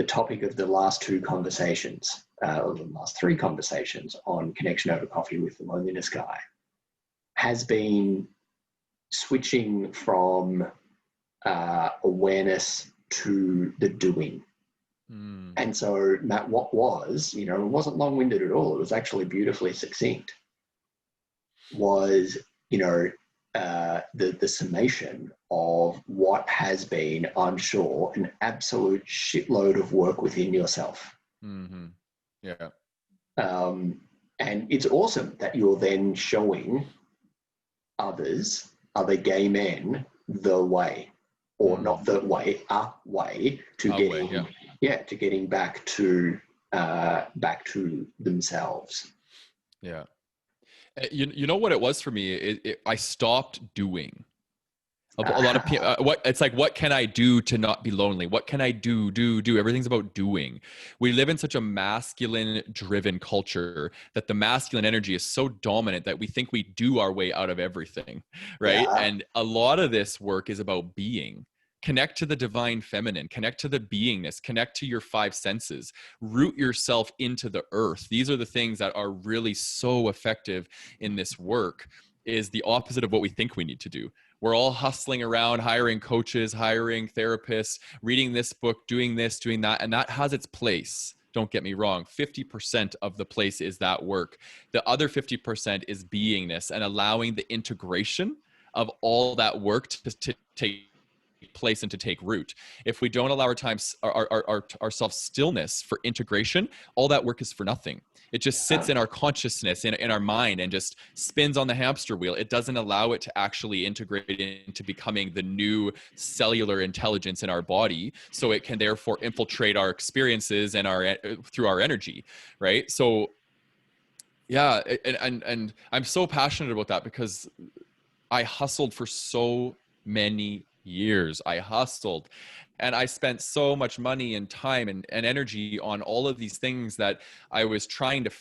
topic of the last two conversations, or the last three conversations on Connection Over Coffee with the Loneliness Guy, has been switching from awareness to the doing. And so, Matt, what was, it wasn't long-winded at all. It was actually beautifully succinct. Was, the summation of what has been, I'm sure, an absolute shitload of work within yourself. Yeah. And it's awesome that you're then showing other gay men the way, or not the way, a way to to getting back to themselves. Yeah. You know what it was for me? I stopped doing. A lot of people, what can I do to not be lonely? What can I do? Everything's about doing. We live in such a masculine driven culture that the masculine energy is so dominant that we think we do our way out of everything, right? Yeah. And a lot of this work is about being. Connect to the divine feminine, connect to the beingness, connect to your five senses, root yourself into the earth. These are the things that are really so effective in this work. Is the opposite of what we think we need to do. We're all hustling around, hiring coaches, hiring therapists, reading this book, doing this, doing that, and that has its place. Don't get me wrong. 50% of the place is that work. The other 50% is beingness and allowing the integration of all that work to take place and to take root. If we don't allow ourselves stillness for integration, all that work is for nothing. It just sits in our consciousness, in our mind, and just spins on the hamster wheel. It doesn't allow it to actually integrate into becoming the new cellular intelligence in our body, so it can therefore infiltrate our experiences and through our energy, right? So yeah, and I'm so passionate about that because I hustled for so many years. I hustled and I spent so much money and time and energy on all of these things that I was trying to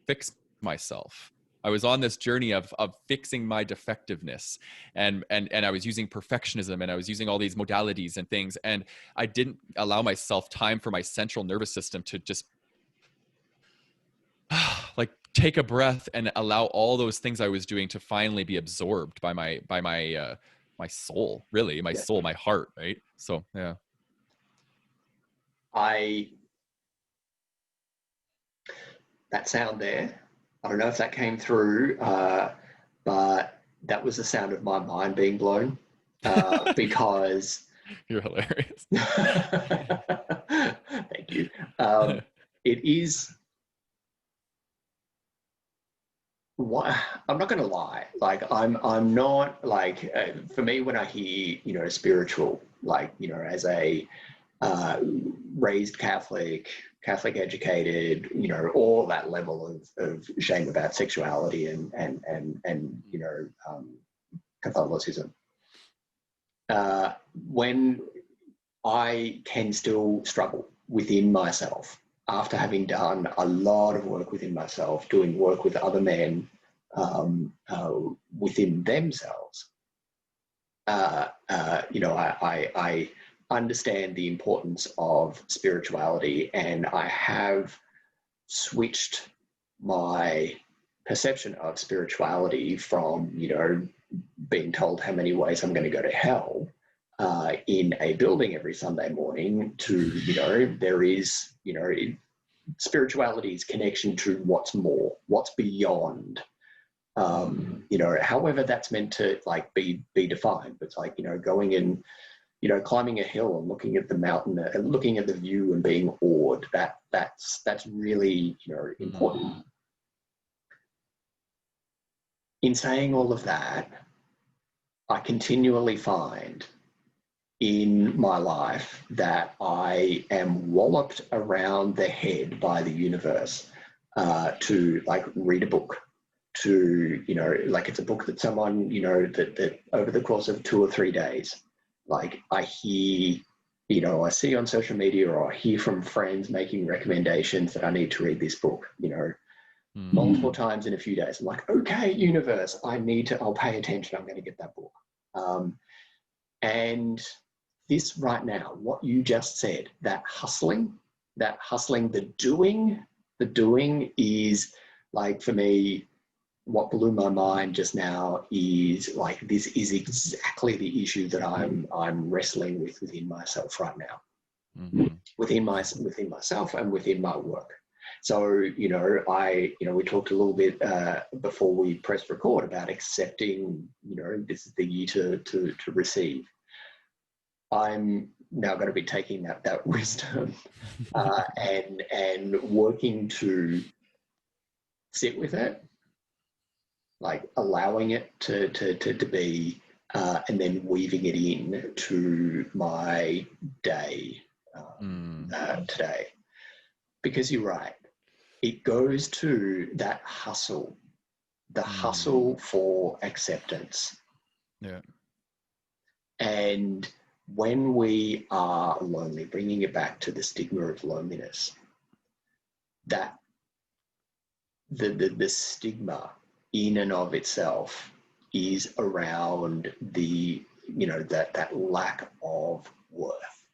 fix myself. I was on this journey of fixing my defectiveness, and I was using perfectionism, and I was using all these modalities and things, and I didn't allow myself time for my central nervous system to just take a breath and allow all those things I was doing to finally be absorbed by my my soul, really, my Yeah. soul, my heart, right? So yeah. That sound there, I don't know if that came through, but that was the sound of my mind being blown, because You're hilarious. thank you. It is what, I'm not going to lie. Like I'm not like, for me, when I hear, spiritual, like, as a raised Catholic, Catholic educated, all that level of shame about sexuality and Catholicism. When I can still struggle within myself after having done a lot of work within myself, doing work with other men within themselves. I understand the importance of spirituality, and I have switched my perception of spirituality from, being told how many ways I'm going to go to hell in a building every Sunday morning to, there is, spirituality's connection to what's more, what's beyond. However that's meant to like be defined. But it's like, going and, climbing a hill and looking at the mountain and looking at the view and being awed, that's really, important. In saying all of that, I continually find in my life that I am walloped around the head by the universe to like read a book, to, like it's a book that someone, that over the course of 2 or 3 days, like I hear, I see on social media or I hear from friends making recommendations that I need to read this book, multiple times in a few days. I'm like, okay, universe, I'll pay attention. I'm going to get that book. And this right now, what you just said, that hustling, the doing is like, for me, what blew my mind just now is like, this is exactly the issue that I'm wrestling with within myself right now, within myself and within my work. So, we talked a little bit before we pressed record about accepting, this is the year to receive. I'm now going to be taking that wisdom and working to sit with it, like allowing it to be, and then weaving it in to my day today. Because you're right, it goes to that hustle, the hustle for acceptance. Yeah. And when we are lonely, bringing it back to the stigma of loneliness, that the stigma in and of itself is around the, that lack of worth.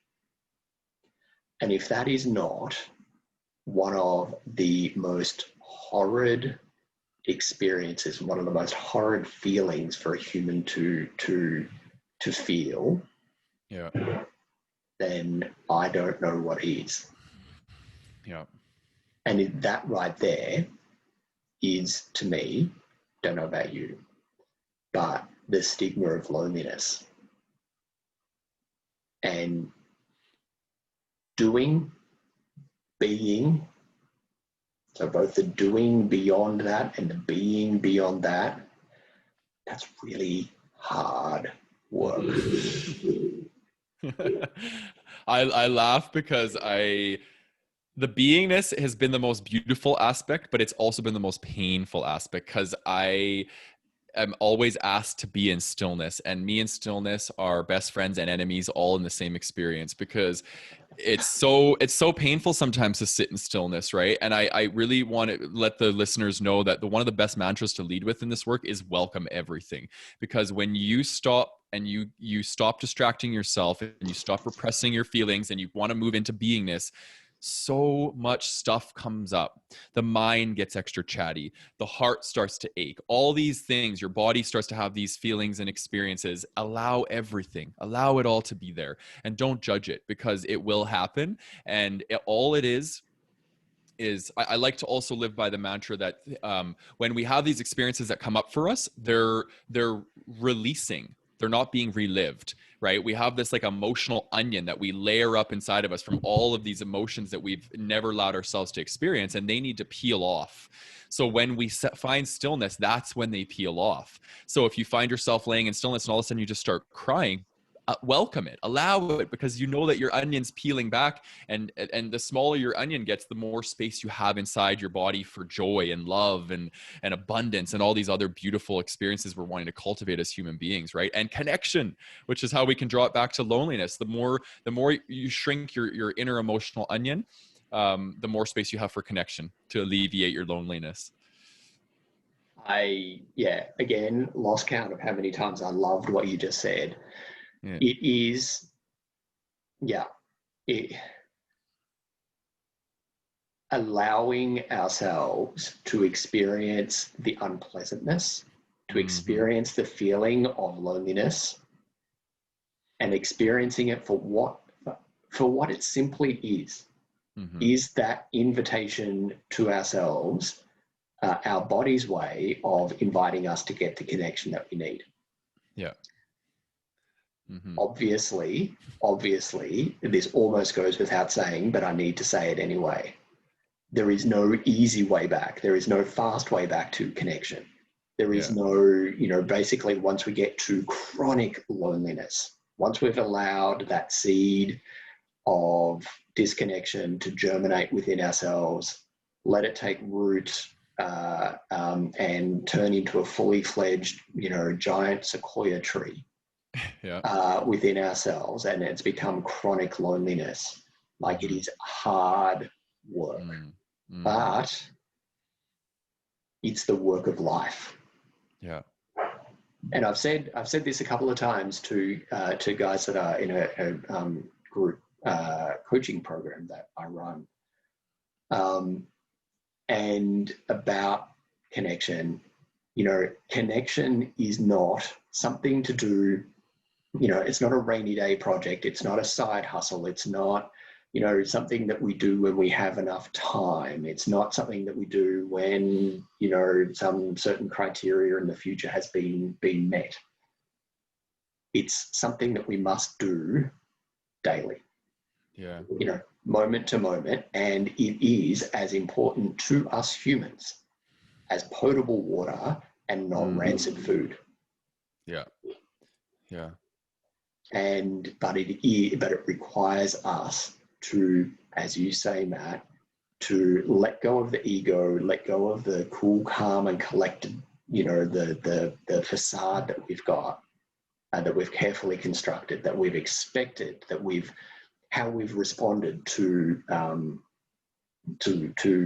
And if that is not one of the most horrid experiences, one of the most horrid feelings for a human to feel, Yeah. then I don't know what is. Yeah. And that right there is, to me, don't know about you, but the stigma of loneliness. And doing, being, so both the doing beyond that and the being beyond that, that's really hard work. I laugh because the beingness has been the most beautiful aspect, but it's also been the most painful aspect, because I am always asked to be in stillness, and me and stillness are best friends and enemies all in the same experience, because it's so painful sometimes to sit in stillness, right? And I really want to let the listeners know that one of the best mantras to lead with in this work is welcome everything. Because when you stop and you stop distracting yourself and you stop repressing your feelings and you want to move into beingness, so much stuff comes up. The mind gets extra chatty. The heart starts to ache. All these things, your body starts to have these feelings and experiences. Allow everything, allow it all to be there, and don't judge it, because it will happen. And all it is I like to also live by the mantra that when we have these experiences that come up for us, they're releasing. They're not being relived, right? We have this like emotional onion that we layer up inside of us from all of these emotions that we've never allowed ourselves to experience, and they need to peel off. So when we find stillness, that's when they peel off. So if you find yourself laying in stillness and all of a sudden you just start crying, welcome it, allow it, because you know that your onion's peeling back, and the smaller your onion gets, the more space you have inside your body for joy and love and abundance and all these other beautiful experiences we're wanting to cultivate as human beings, right? And connection, which is how we can draw it back to loneliness. The more you shrink your inner emotional onion, the more space you have for connection to alleviate your loneliness. Again, lost count of how many times I loved what you just said. Yeah. It is, allowing ourselves to experience the unpleasantness, to experience the feeling of loneliness, and experiencing it for what it simply is that invitation to ourselves, our body's way of inviting us to get the connection that we need. Yeah. Obviously, this almost goes without saying, but I need to say it anyway. There is no easy way back. There is no fast way back to connection. There is no, basically once we get to chronic loneliness, once we've allowed that seed of disconnection to germinate within ourselves, let it take root and turn into a fully fledged, giant sequoia tree. Within ourselves, and it's become chronic loneliness. Like it is hard work, but it's the work of life. Yeah. And I've said this a couple of times to guys that are in a group coaching program that I run, and about connection. Connection is not something to do. It's not a rainy day project. It's not a side hustle. It's not, something that we do when we have enough time. It's not something that we do when, some certain criteria in the future has been met. It's something that we must do daily. Yeah. Moment to moment. And it is as important to us humans as potable water and non-rancid food. Yeah. Yeah. But it requires us to, as you say, Matt, to let go of the ego, let go of the cool, calm, and collected, the facade that we've got, that we've carefully constructed, that we've expected, how we've responded to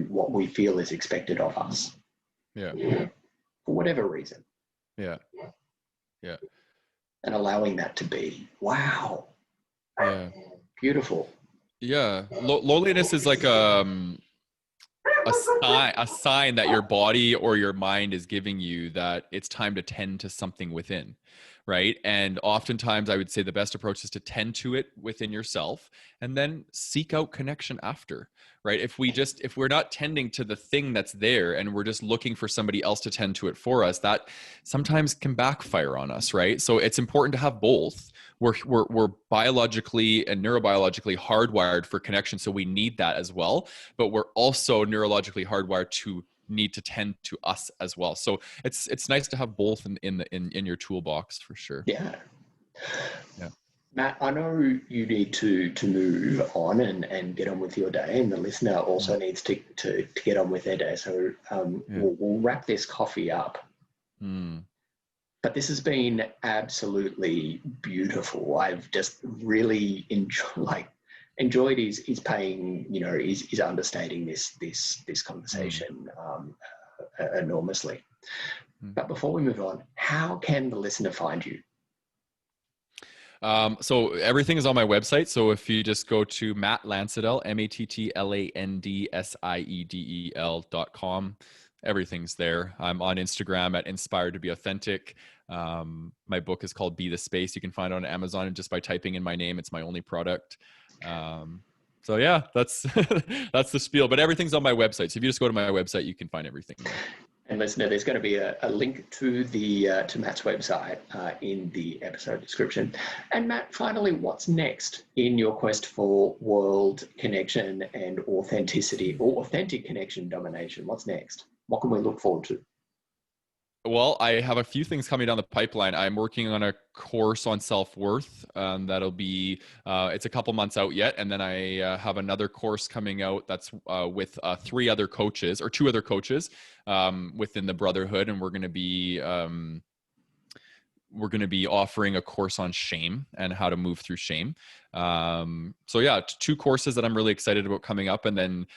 what we feel is expected of us. Yeah. For whatever reason. Yeah. Yeah. And allowing that to be. Wow. Yeah. Beautiful. Yeah. Loneliness is like a sign that your body or your mind is giving you that it's time to tend to something within, right? And oftentimes I would say the best approach is to tend to it within yourself and then seek out connection after, right? If we're not tending to the thing that's there and we're just looking for somebody else to tend to it for us, that sometimes can backfire on us, right? So it's important to have both. We're biologically and neurobiologically hardwired for connection, so we need that as well, but we're also neurologically hardwired to need to tend to us as well. So it's nice to have both in your toolbox for sure. Yeah. Matt, I know you need to move on and get on with your day, and the listener also needs to get on with their day. So we'll wrap this coffee up. But this has been absolutely beautiful. I've just really enjoyed is paying, is understating this conversation enormously. But before we move on, how can the listener find you? So everything is on my website. So if you just go to Matt Landsiedel, MattLandsiedel.com, everything's there. I'm on Instagram at Inspired to be Authentic. My book is called Be the Space. You can find it on Amazon just by typing in my name. It's my only product. So yeah, that's that's the spiel. But everything's on my website. So if you just go to my website, you can find everything there. And listener, there's going to be a link to the to Matt's website in the episode description. And Matt, finally, what's next in your quest for world connection and authenticity, or authentic connection domination? What's next? What can we look forward to? Well, I have a few things coming down the pipeline. I'm working on a course on self-worth. That'll be, it's a couple months out yet. And then I have another course coming out that's with three other coaches, or two other coaches within the Brotherhood. And we're going to be offering a course on shame and how to move through shame. So yeah, two courses that I'm really excited about coming up, and then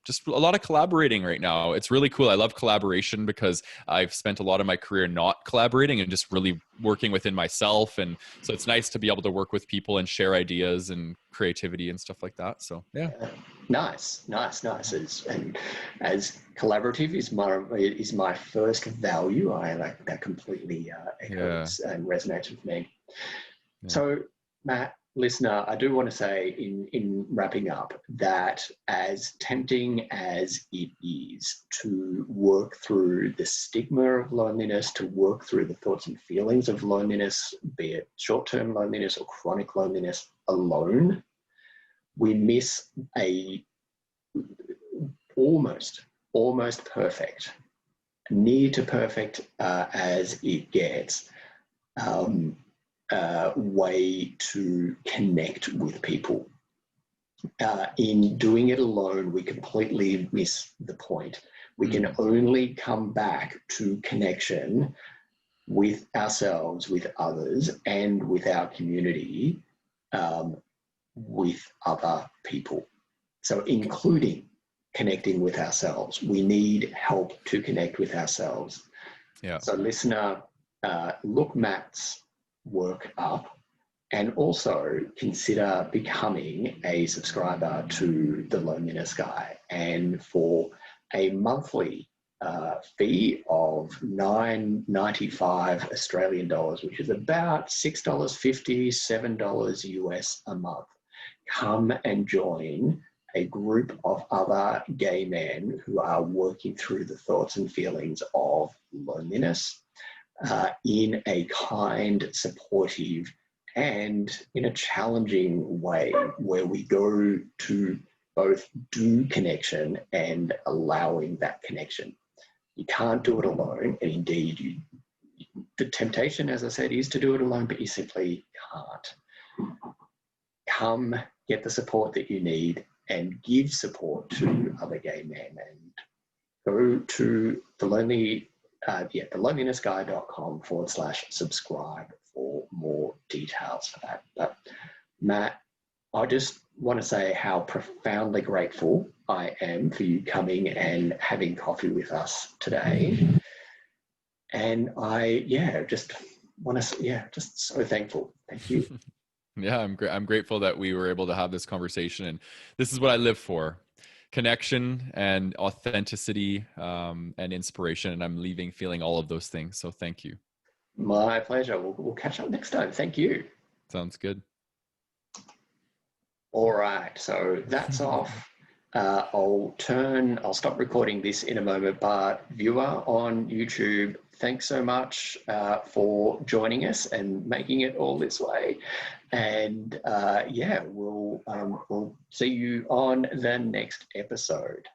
just a lot of collaborating right now. It's really cool. I love collaboration because I've spent a lot of my career not collaborating and just really working within myself. And so it's nice to be able to work with people and share ideas and creativity and stuff like that. So yeah. Nice. And as collaborative is my first value. I like that completely echoes and resonates with me. Yeah. So Matt, listener, I do want to say in wrapping up that as tempting as it is to work through the stigma of loneliness, to work through the thoughts and feelings of loneliness, be it short-term loneliness or chronic loneliness alone, we miss a almost perfect, near to perfect as it gets, way to connect with people. In doing it alone, we completely miss the point. We can only come back to connection with ourselves, with others, and with our community, with other people. So including connecting with ourselves. We need help to connect with ourselves. Yeah. So listener, look Matt's work up, and also consider becoming a subscriber to The Loneliness Guy. And for a monthly fee of $9.95 Australian dollars, which is about $6.50, $7 US a month, come and join a group of other gay men who are working through the thoughts and feelings of loneliness in a kind, supportive, and in a challenging way, where we go to both do connection and allowing that connection. You can't do it alone, and indeed, the temptation, as I said, is to do it alone, but you simply can't. Come get the support that you need and give support to other gay men, and go to thelonelinessguy.com/subscribe for more details for that. But Matt, I just want to say how profoundly grateful I am for you coming and having coffee with us today. And I, just want to, just so thankful. Thank you. Yeah, I'm grateful that we were able to have this conversation, and this is what I live for: connection and authenticity, and inspiration. And I'm leaving feeling all of those things. So thank you. My pleasure. We'll catch up next time. Thank you. Sounds good. All right. So that's off. I'll stop recording this in a moment, but viewer on YouTube, thanks so much for joining us and making it all this way. And we'll see you on the next episode.